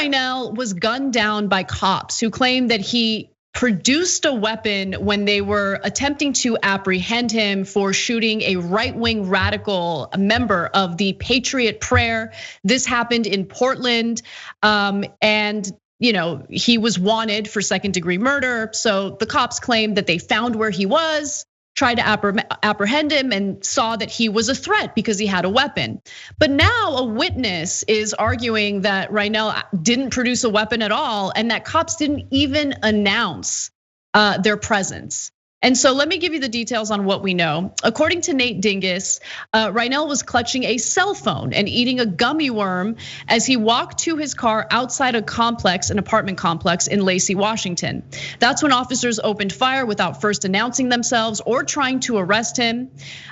Reinoehl was gunned down by cops who claimed that he produced a weapon when they were attempting to apprehend him for shooting a right-wing radical member of the Patriot Prayer. This happened in Portland, and he was wanted for second-degree murder. So the cops claimed that they found where he was, tried to apprehend him, and saw that he was a threat because he had a weapon. But now a witness is arguing that Reinoehl didn't produce a weapon at all, and that cops didn't even announce their presence. And so let me give you the details on what we know. According to Nate Dinguss, Reinoehl was clutching a cell phone and eating a gummy worm as he walked to his car outside an apartment complex in Lacey, Washington. That's when officers opened fire without first announcing themselves or trying to arrest him.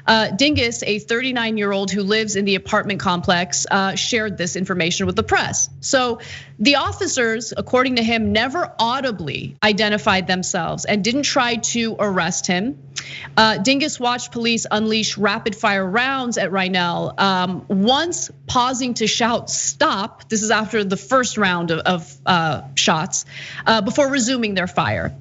Dinguss, a 39-year-old who lives in the apartment complex, shared this information with the press. So the officers, according to him, never audibly identified themselves and didn't try to arrest him. Dinguss watched police unleash rapid fire rounds at Reinoehl, once pausing to shout "stop." This is after the first round of shots, before resuming their fire.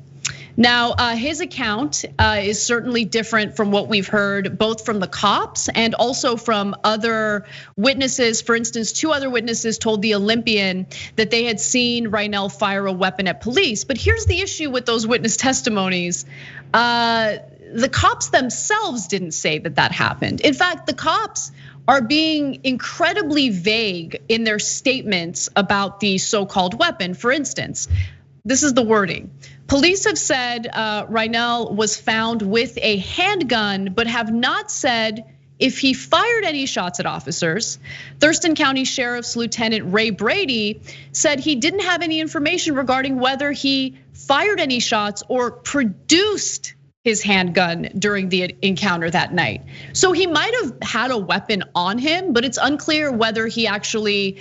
Now, his account is certainly different from what we've heard, both from the cops and also from other witnesses. For instance, 2 other witnesses told the Olympian that they had seen Reinoehl fire a weapon at police. But here's the issue with those witness testimonies. The cops themselves didn't say that happened. In fact, the cops are being incredibly vague in their statements about the so-called weapon. For instance, this is the wording. Police have said Reinoehl was found with a handgun, but have not said if he fired any shots at officers. Thurston County Sheriff's Lieutenant Ray Brady said he didn't have any information regarding whether he fired any shots or produced his handgun during the encounter that night. So he might have had a weapon on him, but it's unclear whether he actually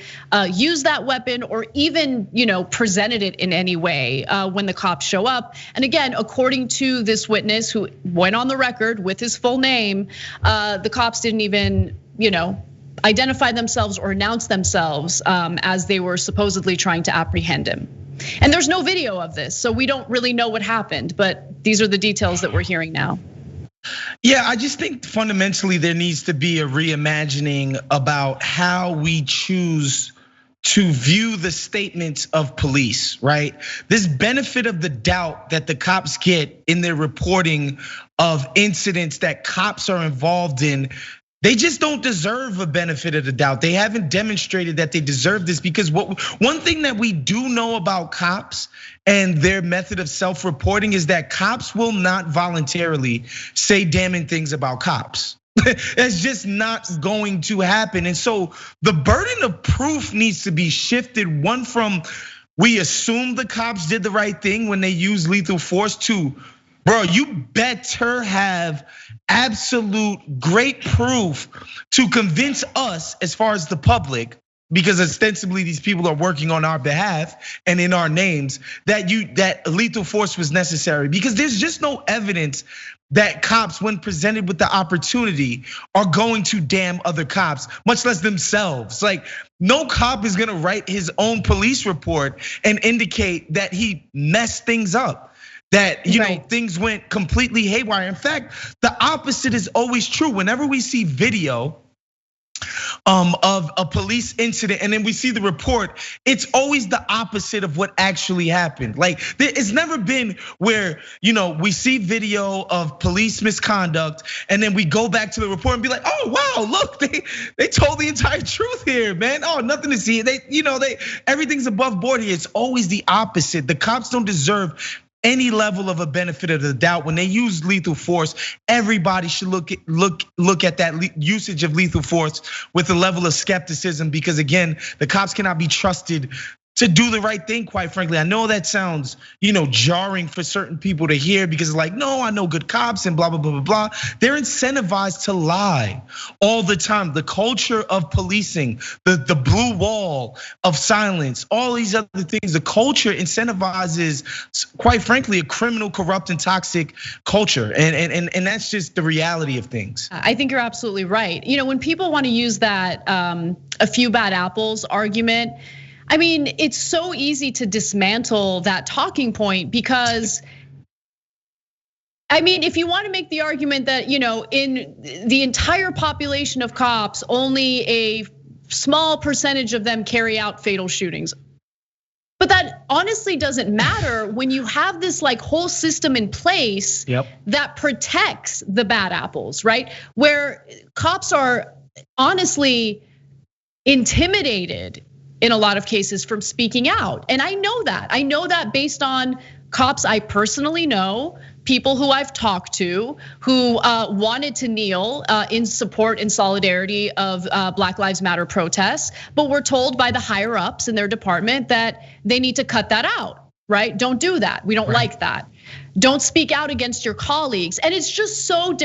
used that weapon or even presented it in any way when the cops show up. And again, according to this witness who went on the record with his full name, the cops didn't even identify themselves or announce themselves as they were supposedly trying to apprehend him. And there's no video of this, so we don't really know what happened, but these are the details that we're hearing now. Yeah, I just think fundamentally there needs to be a reimagining about how we choose to view the statements of police, right? This benefit of the doubt that the cops get in their reporting of incidents that cops are involved in, they just don't deserve a benefit of the doubt. They haven't demonstrated that they deserve this, because one thing that we do know about cops and their method of self-reporting is that cops will not voluntarily say damning things about cops. That's just not going to happen. And so the burden of proof needs to be shifted, one from we assume the cops did the right thing when they used lethal force, to bro, you better have absolute great proof to convince us, as far as the public, because ostensibly these people are working on our behalf and in our names, that lethal force was necessary. Because there's just no evidence that cops, when presented with the opportunity, are going to damn other cops, much less themselves. Like, no cop is gonna write his own police report and indicate that he messed things up, that things went completely haywire. In fact, the opposite is always true. Whenever we see video of a police incident and then we see the report, it's always the opposite of what actually happened. Like, it's never been where we see video of police misconduct and then we go back to the report and be like, oh wow, look, they told the entire truth here, man. Oh, nothing to see. Everything's above board here. It's always the opposite. The cops don't deserve any level of a benefit of the doubt. When they use lethal force, everybody should look at that usage of lethal force with a level of skepticism, because again, the cops cannot be trusted to do the right thing, quite frankly. I know that sounds, jarring for certain people to hear, because it's like, no, I know good cops and blah, blah, blah, blah, blah. They're incentivized to lie all the time. The culture of policing, the blue wall of silence, all these other things, the culture incentivizes, quite frankly, a criminal, corrupt, and toxic culture. And that's just the reality of things. I think you're absolutely right. When people want to use that a few bad apples argument, I mean, it's so easy to dismantle that talking point because, I mean, if you want to make the argument that, in the entire population of cops, only a small percentage of them carry out fatal shootings. But that honestly doesn't matter when you have this like whole system in place that protects the bad apples, right? Where cops are honestly intimidated in a lot of cases from speaking out. And I know that based on cops I personally know, people who I've talked to who wanted to kneel in support and solidarity of Black Lives Matter protests, but were told by the higher ups in their department that they need to cut that out, right? Don't do that. We don't like that. Don't speak out against your colleagues. And it's just so,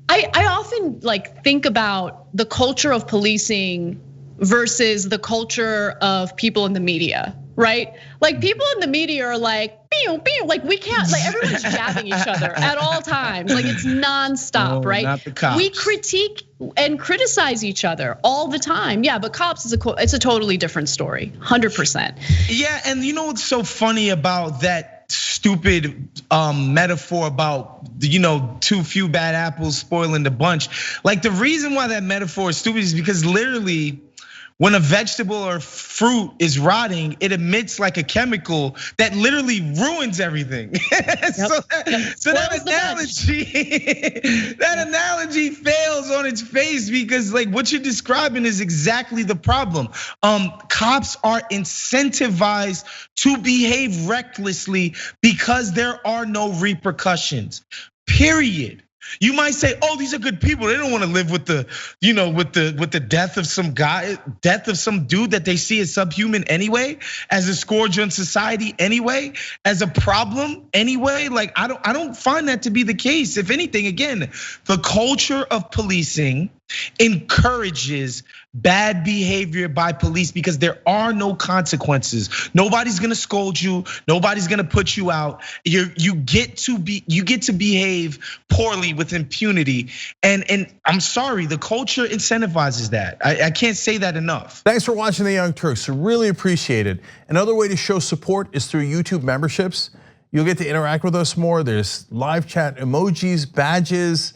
I often like think about the culture of policing versus the culture of people in the media, right? Like people in the media are like, pew, pew, like we can't, like everyone's jabbing each other at all times. Like it's nonstop, right? Not the cops. We critique and criticize each other all the time. Yeah, but cops it's a totally different story, 100%. Yeah, and you know what's so funny about that stupid metaphor about too few bad apples spoiling the bunch? Like the reason why that metaphor is stupid is because literally, when a vegetable or fruit is rotting, it emits like a chemical that literally ruins everything. So that analogy fails on its face because like what you're describing is exactly the problem. Cops are incentivized to behave recklessly because there are no repercussions, period. You might say, "Oh, these are good people. They don't want to live with the, with the death of some dude that they see as subhuman anyway, as a scourge on society anyway, as a problem anyway." Like I don't find that to be the case. If anything, again, the culture of policing encourages bad behavior by police because there are no consequences. Nobody's gonna scold you. Nobody's gonna put you out. You get to behave poorly with impunity. And I'm sorry, the culture incentivizes that. I can't say that enough. Thanks for watching the Young Turks. Really appreciate it. Another way to show support is through YouTube memberships. You'll get to interact with us more. There's live chat emojis, badges.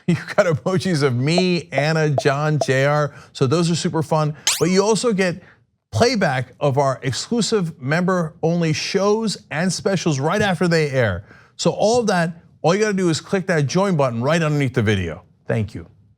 You've got emojis of me, Anna, John, JR. So those are super fun. But you also get playback of our exclusive member-only shows and specials right after they air. So all of that, all you gotta do is click that join button right underneath the video. Thank you.